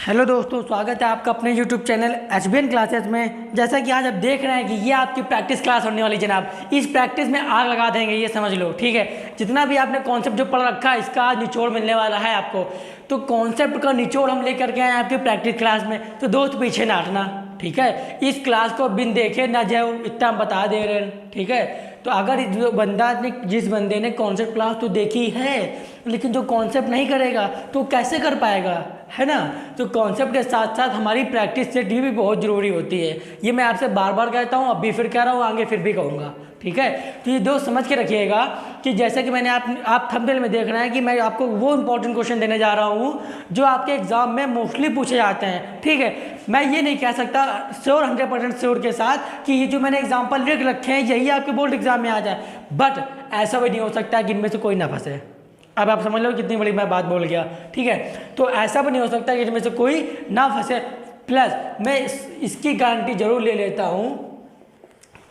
Hello दोस्तों, स्वागत है आपका अपने यूट्यूब चैनल HBN क्लासेस में। जैसा कि आज आप देख रहे हैं कि ये आपकी प्रैक्टिस क्लास होने वाली जनाब। इस प्रैक्टिस में आग लगा देंगे, ये समझ लो, ठीक है। जितना भी आपने कॉन्सेप्ट जो पढ़ रखा है इसका आज निचोड़ मिलने वाला है आपको। तो कॉन्सेप्ट का निचोड़ हम लेकर के आए आपकी प्रैक्टिस क्लास में, तो दोस्त पीछे ना हटना, ठीक है। इस क्लास को बिन देखे ना जाओ, इतना हम बता दे रहे हैं, ठीक है। तो अगर जो बंदा ने जिस बंदे ने कॉन्सेप्ट क्लास तो देखी है लेकिन जो कॉन्सेप्ट नहीं करेगा तो कैसे कर पाएगा, है ना। तो कॉन्सेप्ट के साथ साथ हमारी प्रैक्टिस सेट भी बहुत ज़रूरी होती है। ये मैं आपसे बार बार कहता हूँ, अब भी फिर कह रहा हूँ, आगे फिर भी कहूँगा, ठीक है। तो ये दोस्त समझ के रखिएगा कि जैसे कि मैंने आप थंबनेल में देख रहे हैं कि मैं आपको वो इंपॉर्टेंट क्वेश्चन देने जा रहा हूँ जो आपके एग्जाम में मोस्टली पूछे जाते हैं, ठीक है। मैं ये नहीं कह सकता श्योर 100% श्योर के साथ कि ये जो मैंने एग्जाम्पल लिख रखे हैं यही आपके बोर्ड एग्जाम में आ जाए, बट ऐसा भी नहीं हो सकता कि इनमें से कोई ना फंसे। अब आप समझ लो कितनी बड़ी मैं बात बोल गया, ठीक है। तो ऐसा भी नहीं हो सकता कि इनमें से कोई ना फंसे। प्लस मैं इसकी गारंटी जरूर ले लेता हूँ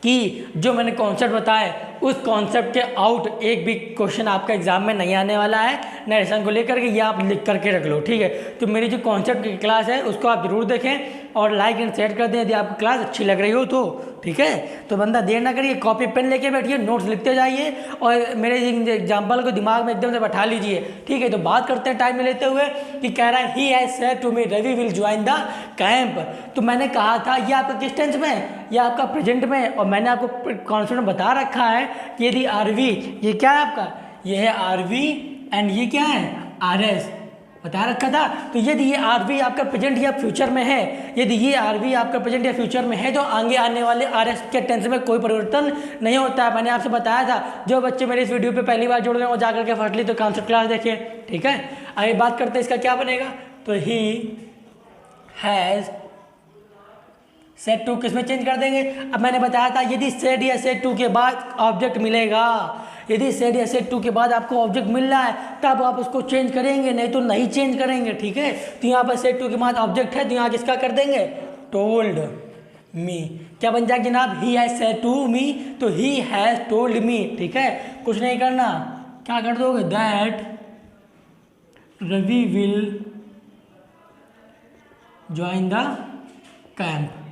कि जो मैंने कॉन्सेप्ट बताया उस कॉन्सेप्ट के आउट एक भी क्वेश्चन आपका एग्जाम में नहीं आने वाला है। नरेशन को लेकर के ये आप लिख करके रख लो, ठीक है। तो मेरी जो कॉन्सेप्ट की क्लास है उसको आप जरूर देखें और लाइक एंड शेयर कर दें यदि आपको क्लास अच्छी लग रही हो तो, ठीक है। तो बंदा देर ना करिए, कॉपी पेन लेके बैठिए, नोट्स लिखते जाइए और मेरे एग्जाम्पल को दिमाग में एकदम से बैठा लीजिए, ठीक है। तो बात करते हैं टाइम में लेते हुए कि कह रहा है he has said to me Ravi will join the camp. तो मैंने कहा था ये आपका किस टेंस में है, ये आपका प्रेजेंट में है। और मैंने आपको कॉन्सेप्ट बता रखा है कि यदि आरवी, ये क्या है आपका, ये है आरवी एंड ये क्या है आरएस, बता रखा था। तो यदि ये आरवी आपका प्रेजेंट या फ्यूचर में है, यदि ये आरवी आपका प्रेजेंट या फ्यूचर में है तो आगे आने वाले आरएस के टेंस में कोई परिवर्तन नहीं होता है। मैंने आपसे बताया था। जो बच्चे मेरे इस वीडियो पे पहली बार जुड़ रहे हैं वो जाकर के फर्स्टली तो कॉन्सेप्ट क्लास देखिए, ठीक है। आगे बात करते हैं इसका क्या बनेगा। तो ही हैज सेट टू किस में चेंज कर देंगे। अब मैंने बताया था यदि सेट या सेट टू के बाद ऑब्जेक्ट मिलेगा, यदि सेट या सेट टू के बाद आपको ऑब्जेक्ट मिल रहा है तब आप उसको चेंज करेंगे, नहीं तो नहीं चेंज करेंगे, ठीक है। तो यहाँ पर सेट टू के बाद ऑब्जेक्ट है तो यहाँ किसका कर देंगे, टोल्ड मी। क्या बन जाएगा जनाब, he has said to me, तो ही हैज टोल्ड मी, ठीक है। कुछ नहीं करना, क्या कर दोगे, that Ravi will join the camp.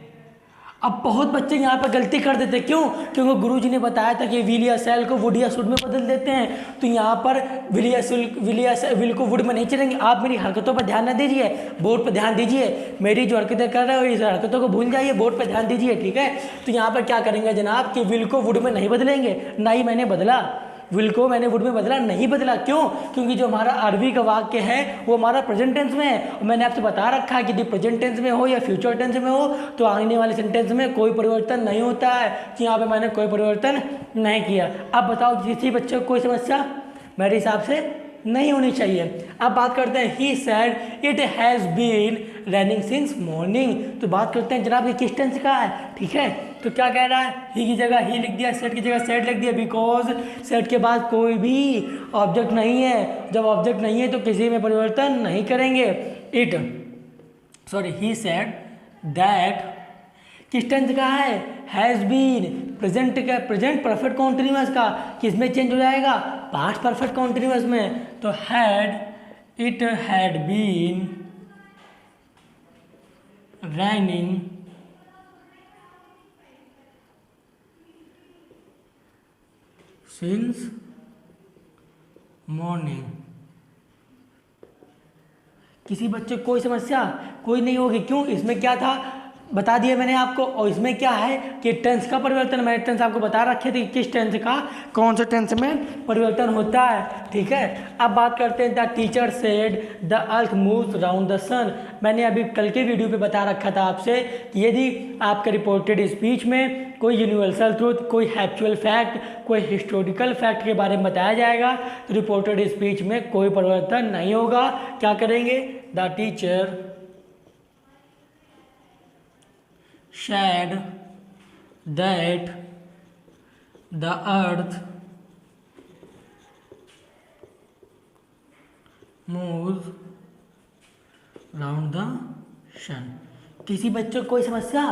अब बहुत बच्चे यहाँ पर गलती कर देते, क्यों, क्योंकि गुरुजी ने बताया था कि विल या सेल को वुड या शुड में बदल देते हैं। तो यहाँ पर विल को वुड में नहीं चलेंगे। आप मेरी हरकतों पर ध्यान न दीजिए, बोर्ड पर ध्यान दीजिए। मेरी जो हरकतें कर रहे हो इस हरकतों को भूल जाइए, बोर्ड पर ध्यान दीजिए, ठीक है। तो यहाँ पर क्या करेंगे जनाब कि विल को वुड में नहीं बदलेंगे, ना ही मैंने बदला विल को, मैंने वुड में बदला नहीं बदला। क्यों, क्योंकि जो हमारा आरवी का वाक्य है वो हमारा प्रेजेंट टेंस में है। और मैंने आपसे बता रखा है कि यदि प्रेजेंट टेंस में हो या फ्यूचर टेंस में हो तो आने वाले सेंटेंस में कोई परिवर्तन नहीं होता है। कि यहाँ पे मैंने कोई परिवर्तन नहीं किया। अब बताओ किसी बच्चे को कोई समस्या मेरे हिसाब से नहीं होनी चाहिए। अब बात करते हैं he said it has been running since morning. तो बात करते हैं जनाब ये किस टेंस का है, ठीक है। तो क्या कह रहा है, ही की जगह ही लिख दिया, सेट की जगह सेट लिख दिया, बिकॉज सेट के बाद कोई भी ऑब्जेक्ट नहीं है। जब ऑब्जेक्ट नहीं है तो किसी में परिवर्तन नहीं करेंगे। ही सेड दैट किस टेंस का है, हैज़ बीन, प्रेजेंट का, प्रेजेंट परफेक्ट कॉन्टिन्यूअस का किस में चेंज हो जाएगा, पास्ट परफेक्ट कॉन्टिन्यूअस में। तो it had been raining since morning. किसी बच्चे को कोई समस्या कोई नहीं होगी, क्यों, इसमें क्या था बता दिया मैंने आपको। और इसमें क्या है कि टेंस का परिवर्तन, मैंने टेंस आपको बता रखे थे कि किस टेंस का कौन से टेंस में परिवर्तन होता है, ठीक है। अब बात करते हैं the teacher said the earth moves round the sun. मैंने अभी कल के वीडियो पे बता रखा था आपसे कि यदि आपके रिपोर्टेड स्पीच में कोई यूनिवर्सल ट्रूथ, कोई फैक्चुअल फैक्ट, कोई हिस्टोरिकल फैक्ट के बारे में बताया जाएगा तो रिपोर्टेड स्पीच में कोई परिवर्तन नहीं होगा। क्या करेंगे, the teacher said that the earth moves round the sun। किसी बच्चे को कोई समस्या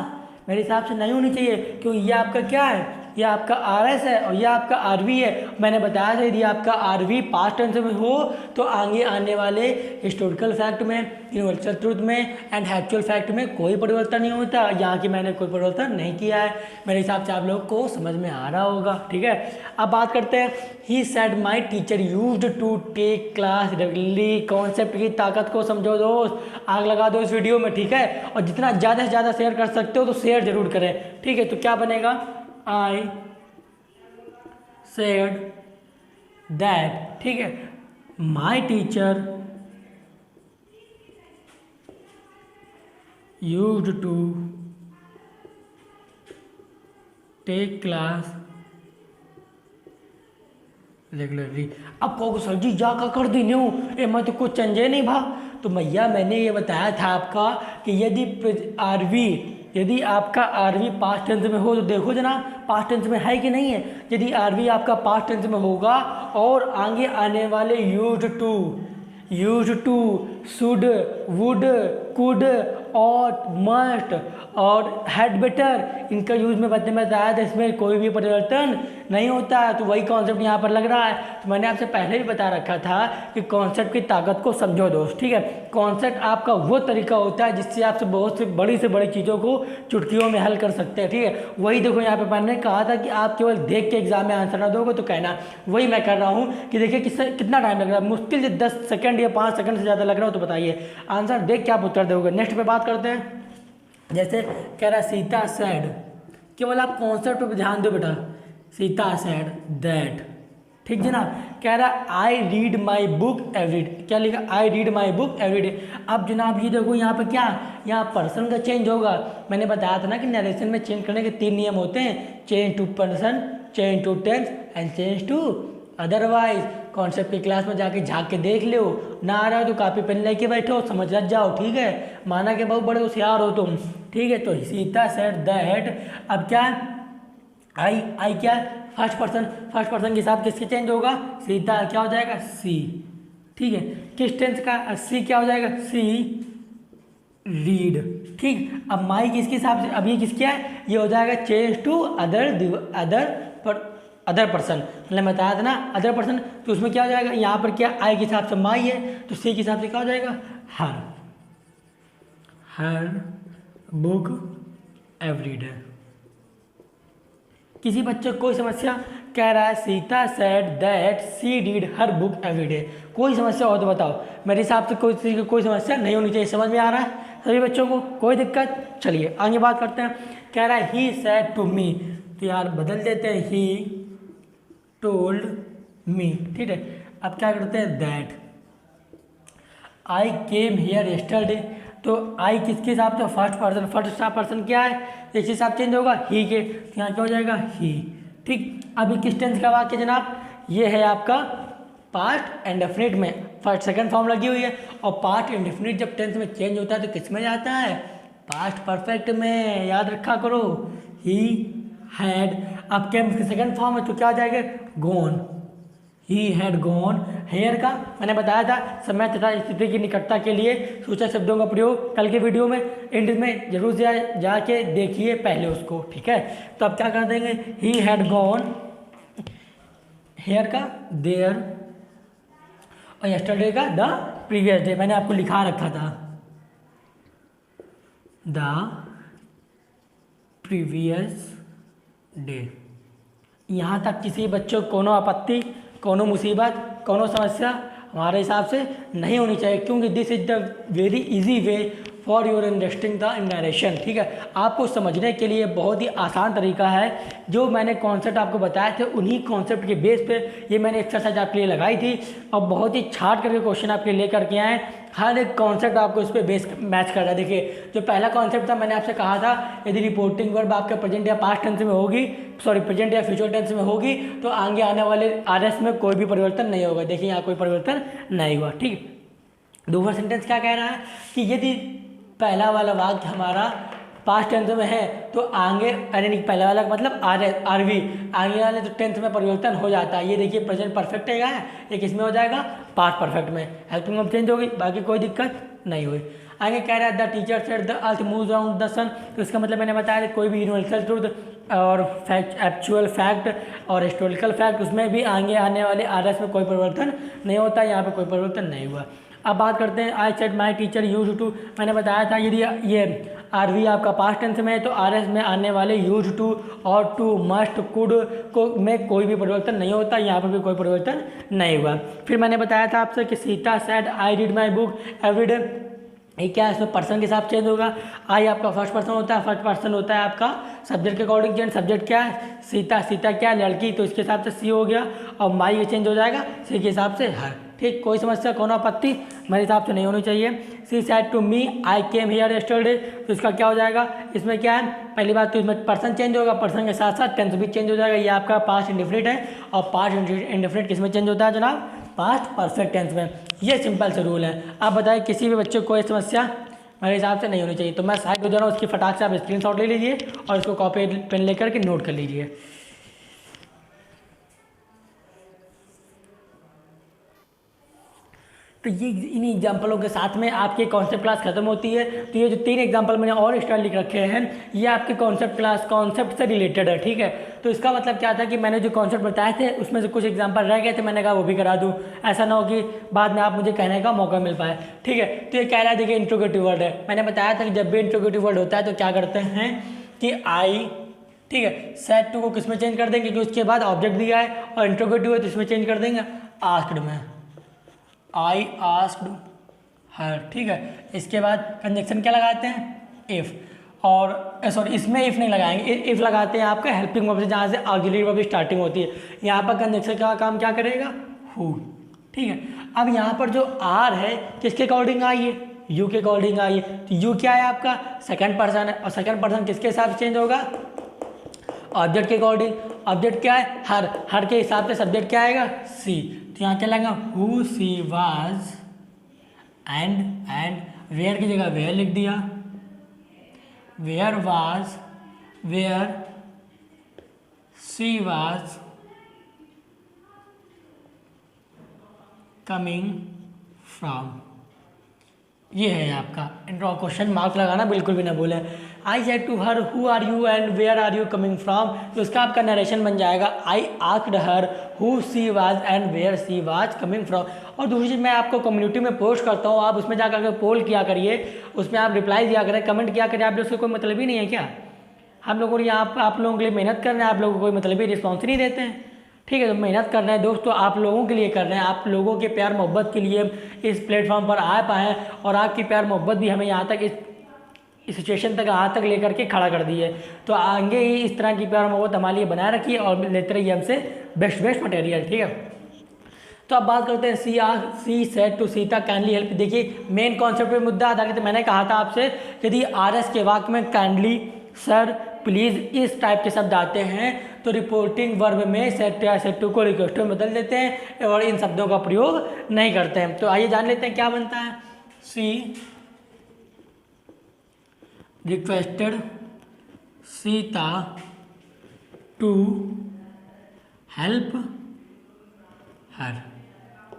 मेरे हिसाब से नहीं होनी चाहिए, क्योंकि ये आपका क्या है, ये आपका आर एस है और ये आपका आर वी है। मैंने बताया था यदि आपका आर वी पास्ट टेंस में हो तो आगे आने वाले हिस्टोरिकल फैक्ट में, यूनिवर्सल ट्रूथ में एंड एक्चुअल फैक्ट में कोई परिवर्तन नहीं होता। यहाँ की मैंने कोई परिवर्तन नहीं किया है। मेरे हिसाब से आप लोग को समझ में आ रहा होगा, ठीक है। अब बात करते हैं, he said my teacher used to take class regularly. Concept की ताकत को समझो दोस्त, आग लगा दो इस वीडियो में, ठीक है। और जितना ज़्यादा से ज़्यादा शेयर कर सकते हो तो शेयर जरूर करें, ठीक है। तो क्या बनेगा, आई सेड दैट, ठीक है, my teacher used to take class regularly. अब कहोगे सर जी जा कर दी न्यू ए मैं तो कुछ चंजे नहीं भा। तो भैया मैंने ये बताया था आपका कि यदि आपका आरवी पास्ट टेंस में हो तो देखो जनाब पास्ट टेंस में है कि नहीं है। यदि आरवी आपका पास्ट टेंस में होगा और आगे आने वाले used to, should, would, could, ought, must और हैड बेटर, इनका यूज में बताया था इसमें कोई भी परिवर्तन नहीं होता है। तो वही कॉन्सेप्ट यहाँ पर लग रहा है। तो मैंने आपसे पहले भी बता रखा था कि कॉन्सेप्ट की ताकत को समझो दोस्त, ठीक है। कॉन्सेप्ट आपका वो तरीका होता है जिससे आप बहुत से बड़ी चीज़ों को चुटकियों में हल कर सकते हैं, ठीक है। वही देखो यहाँ पे मैंने कहा था कि आप केवल देख के एग्जाम में आंसर ना दोगे तो कहना, वही मैं कर रहा हूँ कि देखिए कितना टाइम लग रहा है। मुश्किल से 10 सेकंड या 5 सेकंड से ज़्यादा लग रहा हो तो बताइए, आंसर देख के आप उत्तर दोगे। नेक्स्ट पे बात करते हैं, जैसे कह रहा सीता सैड, केवल आप कॉन्सेप्ट पे ध्यान दो बेटा, सीता सैड दैट, ठीक जनाब। कह रहा I read my book every day, क्या लिखा, I read my book every day. अब जनाब ये देखो यहाँ पे क्या, यहाँ पर्सन का चेंज होगा। मैंने बताया था ना कि नरेशन में चेंज करने के 3 नियम होते हैं, change to person, change to tense and change to otherwise. Concept की क्लास में जाके झाँक के देख लो, ना आ रहा हो तो कापी पेन लेके बैठो, समझ जाओ, ठीक है। माना कि बहुत बड़े होशियार हो तुम, ठीक है। तो सीता सेड दैट, अब क्या आई क्या फर्स्ट पर्सन के हिसाब किससे चेंज होगा, सीता क्या हो जाएगा सी, ठीक है। किस टेंस का, सी क्या हो जाएगा सी रीड, ठीक। अब माई किसके हिसाब से, अब ये किसका है, ये हो जाएगा चेंज टू अदर पर्सन। मैंने बताया था ना अदर पर्सन, तो उसमें क्या हो जाएगा, यहाँ पर क्या आई के हिसाब से माई है तो सी के हिसाब से क्या हो जाएगा हर बुक एवरी डे। किसी बच्चे को कोई समस्या, कह रहा है Sita said that she read her book every day. कोई समस्या हो तो बताओ, मेरे हिसाब से कोई समस्या नहीं होनी चाहिए। समझ में आ रहा है सभी बच्चों को, कोई दिक्कत। चलिए आगे बात करते हैं। कह रहा है ही सेड टू मी, तो यार बदल देते हैं, ही टोल्ड मी, ठीक है। अब क्या करते हैं, that I came here yesterday, तो आई किसके हिसाब से, फर्स्ट पर्सन क्या है, इस हिसाब चेंज होगा ही के, तो यहाँ क्या हो जाएगा ही, ठीक। अभी किस टेंस का वाक्य जनाब, ये है आपका पास्ट इंडेफिनिट में फर्स्ट सेकंड फॉर्म लगी हुई है। और पास्ट इंडेफिनिट जब टेंस में चेंज होता है तो किस में जाता है, पास्ट परफेक्ट में, याद रखा करो, ही हैड। अब क्या सेकंड फॉर्म है तो क्या आ जाएगा, गोन, ही हैड गॉन। हेयर का मैंने बताया था समय तथा स्थिति की निकटता के लिए सूचक शब्दों का प्रयोग कल के वीडियो में एंड में जरूर जाके देखिए पहले उसको, ठीक है। तो अब क्या कर देंगे, ही हैड गॉन, हेयर का देयर और यस्टरडे का द प्रीवियस डे। मैंने आपको लिखा रखा था द प्रीवियस डे। यहाँ तक किसी बच्चों को कोनो आपत्ति, कोनो मुसीबत, कोनो समस्या हमारे हिसाब से नहीं होनी चाहिए, क्योंकि this is the very easy way for your understanding the narration, ठीक है। आपको समझने के लिए बहुत ही आसान तरीका है। जो मैंने कॉन्सेप्ट आपको बताए थे उन्हीं कॉन्सेप्ट के बेस पे ये मैंने एक्सरसाइज आपके लिए लगाई थी और बहुत ही छाट करके क्वेश्चन आपके लिए लेकर के आए। हर एक कॉन्सेप्ट आपको इस पर बेस मैच कर रहा है। देखिए जो पहला कॉन्सेप्ट था मैंने आपसे कहा था, यदि रिपोर्टिंग वर्ब आपके प्रेजेंट या पास्ट टेंस में होगी, प्रेजेंट या फ्यूचर टेंस में होगी तो आगे आने वाले आरएस में कोई भी परिवर्तन नहीं होगा। देखिए यहाँ कोई परिवर्तन नहीं हुआ, ठीक। दूसरा सेंटेंस क्या कह रहा है कि यदि पहला वाला वाक्य हमारा पास्ट टेंस में है तो आगे, यानी पहला वाला मतलब आरवी, आगे वाले तो टेंस में परिवर्तन हो जाता है। ये देखिए प्रेजेंट परफेक्ट है, ये किस में हो जाएगा, पास्ट परफेक्ट में। हेल्पिंग वर्ब चेंज होगी, बाकी कोई दिक्कत नहीं हुई। आगे कह रहा है the teacher said the earth moves around the sun, तो इसका मतलब मैंने बताया कोई भी यूनिवर्सल ट्रूथ और फैक्ट, एक्चुअल फैक्ट और हिस्टोरिकल फैक्ट, उसमें भी आगे आने वाले आरएस में कोई परिवर्तन नहीं होता, यहाँ पे कोई परिवर्तन नहीं हुआ। अब बात करते हैं I said my teacher use to, मैंने बताया था यदि ये आरवी आपका पास्ट टेंस में है तो आरएस में आने वाले यूज टू और टू, मस्ट, कुड को में कोई भी परिवर्तन नहीं होता, यहाँ पर भी कोई परिवर्तन नहीं हुआ। फिर मैंने बताया था आपसे कि Sita said I read my book every day, ये क्या है, इसमें पर्सन के साथ चेंज होगा। आई आपका फर्स्ट पर्सन होता है, फर्स्ट पर्सन होता है आपका सब्जेक्ट के अकॉर्डिंग चेंज, सब्जेक्ट क्या है सीता, सीता क्या है लड़की, तो इसके हिसाब से सी हो गया, और माई ये चेंज हो जाएगा सी के हिसाब से हर। ठीक, कोई समस्या कौन आपत्ति मेरे हिसाब से नहीं होनी चाहिए। She said to me I came here yesterday, तो इसका क्या हो जाएगा, इसमें क्या है पहली बात तो इसमें पर्सन चेंज होगा, पर्सन के साथ साथ टेंस भी चेंज हो जाएगा। ये आपका पास्ट इंडिफिनिट है, और पास्ट इंडिफिनिट किस में चेंज होता है जनाब, पास्ट परफेक्ट टेंस में। ये सिंपल से रूल है। आप बताइए किसी भी बच्चे को कोई समस्या मेरे हिसाब से नहीं होनी चाहिए। तो मैं साइड हो जा रहा हूँ, उसकी फटाक से आप स्क्रीनशॉट ले लीजिए और इसको कॉपी पेन लेकर के नोट कर लीजिए। तो ये इन एग्जाम्पलों के साथ में आपकी कॉन्सेप्ट क्लास खत्म होती है। तो ये जो 3 एग्जाम्पल मैंने और एक्स्ट्रा लिख रखे हैं ये आपके कॉन्सेप्ट क्लास कॉन्सेप्ट से रिलेटेड है। ठीक है, तो इसका मतलब क्या था कि मैंने जो कॉन्सेप्ट बताए थे उसमें से कुछ एग्जाम्पल रह गए थे, मैंने कहा वो भी करा दूँ, ऐसा ना हो कि बाद में आप मुझे कहने का मौका मिल पाए। ठीक है, तो ये कह रहा है देखिए इंट्रोगेटिव वर्ड है, मैंने बताया था कि जब भी इंट्रोगेटिव वर्ड होता है तो क्या करते हैं कि आई, ठीक है, सेड टू को किस में चेंज कर देंगे क्योंकि उसके बाद ऑब्जेक्ट दिया है, और इंट्रोगेटिव है तो इसमें चेंज कर देंगे आस्क्ड में, आई आस्क्ड हर। ठीक है, इसके बाद कंजक्शन क्या लगाते हैं इफ़, और सॉरी इसमें इफ़ नहीं लगाएंगे, इफ़ लगाते हैं आपका हेल्पिंग वर्ब से जहाँ से ऑक्सिलरी वर्ब स्टार्टिंग होती है। यहाँ पर कंजक्शन का काम क्या करेगा हु। ठीक है, अब यहाँ पर जो आर है किसके अकॉर्डिंग आई है, यू के अकॉर्डिंग आई है। तो यू क्या है आपका सेकंड पर्सन है, और सेकंड पर्सन किसके हिसाब से चेंज होगा ऑब्जेक्ट के अकॉर्डिंग। ऑब्जेक्ट क्या है हर, हर के हिसाब से सब्जेक्ट क्या आएगा सी। तो यहाँ क्या लगेगा who she was and where की जगह वेयर लिख दिया, where was where she was coming from. ये है आपका क्वेश्चन मार्क लगाना बिल्कुल भी ना भूलें। I said to her who are you and where are you coming from, तो इसका आपका नरेशन बन जाएगा I asked her who she was and where she was coming from. और दूसरी चीज़ मैं आपको कम्युनिटी में पोस्ट करता हूँ, आप उसमें जाकर के पोल किया करिए, उसमें आप रिप्लाई दिया करें, कमेंट किया करें। आप लोग से कोई मतलब ही नहीं है क्या, हम लोगों ने यहाँ आप लोगों के लिए मेहनत कर रहे हैं, आप लोगों को कोई मतलब ही रिस्पॉन्स नहीं देते हैं। ठीक है, तो मेहनत कर रहे हैं दोस्तों, आप लोगों के लिए कर रहे हैं, आप लोगों के प्यार मोहब्बत के लिए इस प्लेटफॉर्म पर आ पाए, और आपकी प्यार मोहब्बत भी हमें यहाँ तक इस सिचुएशन तक यहाँ तक लेकर के खड़ा कर दी है। तो आगे ही इस तरह की प्यार मोहब्बत हमारे लिए बनाए रखिए और लेते रहिए हमसे बेस्ट मटेरियल। ठीक है, तो अब बात करते हैं she said to Sita kindly help. देखिए मेन कॉन्सेप्ट पे मुद्दा आधारित मैंने कहा था आपसे, यदि आरएस के वाक्य में काइंडली, सर, प्लीज़ इस टाइप के शब्द आते हैं तो रिपोर्टिंग वर्ब में सेड या सेड टू को रिक्वेस्ट में बदल देते हैं और इन शब्दों का प्रयोग नहीं करते हैं। तो आइए जान लेते हैं क्या बनता है। She requested Sita to help her.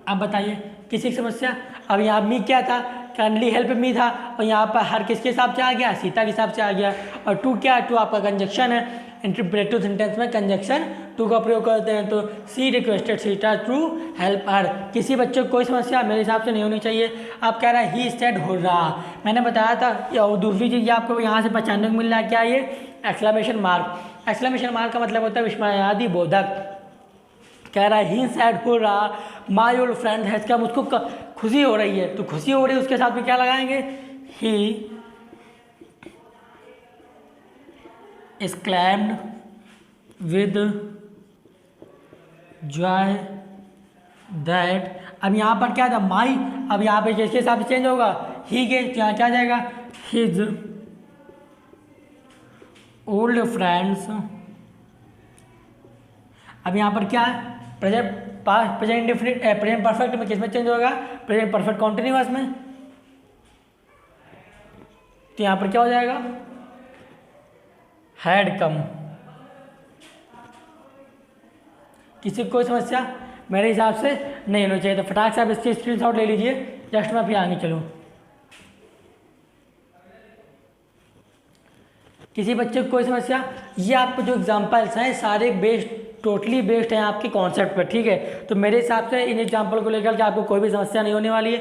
अब बताइए किसी की समस्या। अब यहाँ मी क्या था, काइंडली हेल्प मी था, और यहाँ पर हर किसके हिसाब से आ गया, सीता के हिसाब से आ गया। और टू क्या है, टू आपका कंजक्शन है, इंटरप्रेटिव सेंटेंस में कंजक्शन टू का प्रयोग करते हैं। तो she requested Sita to help her. किसी बच्चे को कोई समस्या मेरे हिसाब से नहीं होनी चाहिए। आप कह रहा है ही सेड हो रहा, मैंने बताया था। और दूसरी चीज़ आपको यहाँ से पहचानने को मिल रहा है क्या, ये एक्सक्लेमेशन मार्क। एक्सक्लेमेशन मार्क का मतलब होता है विस्मयादि बोधक। कह रहा है ही सैड हो रहा, माई ओल्ड फ्रेंड है, क्या मुझको खुशी हो रही है, तो खुशी हो रही है उसके साथ में क्या लगाएंगे, ही exclaimed with joy that। अब यहाँ पर क्या था माई, अब यहाँ पे किसके हिसाब से चेंज होगा, ही के, तो यहाँ क्या जाएगा हिज ओल्ड फ्रेंड्स। अब यहाँ पर क्या है present past, present indefinite, present perfect में किसमें चेंज होगा, प्रेजेंट परफेक्ट कॉन्टिन्यूअस में। तो यहाँ पर क्या हो जाएगा हैड कम। किसी को कोई समस्या मेरे हिसाब से नहीं होनी चाहिए। तो फटाक से आप इसकी स्क्रीनशॉट ले लीजिए, जस्ट मैं फिर आगे चलूँ। किसी बच्चे को कोई समस्या, ये आपको जो एग्जाम्पल्स हैं सारे टोटली बेस्ड हैं आपके कॉन्सेप्ट पर, ठीक है। तो मेरे हिसाब से इन एग्जाम्पल को लेकर के आपको कोई भी समस्या नहीं होने वाली है।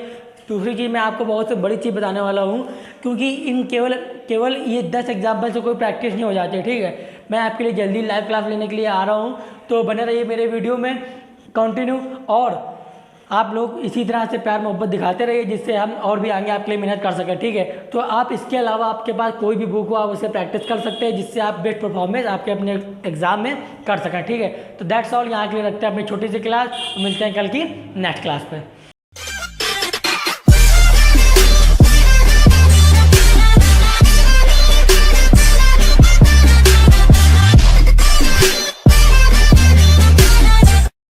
दूसरी चीज़ मैं आपको बहुत से बड़ी चीज़ बताने वाला हूँ, क्योंकि इन केवल ये 10 एग्जाम्पल से कोई प्रैक्टिस नहीं हो जाती, ठीक है। मैं आपके लिए जल्दी लाइव क्लास लेने के लिए आ रहा हूँ, तो बने रहिए मेरे वीडियो में कंटिन्यू, और आप लोग इसी तरह से प्यार मोहब्बत दिखाते रहिए, जिससे हम और भी आगे आपके लिए मेहनत कर सकें, ठीक है। तो आप इसके अलावा आपके पास कोई भी बुक हो आप उससे प्रैक्टिस कर सकते हैं, जिससे आप बेस्ट परफॉर्मेंस आपके अपने एग्जाम में कर सकें, ठीक है। तो दैट्स ऑल, यहाँ के लिए रखते हैं अपनी छोटी सी क्लास, मिलते हैं कल की नेक्स्ट क्लास पर।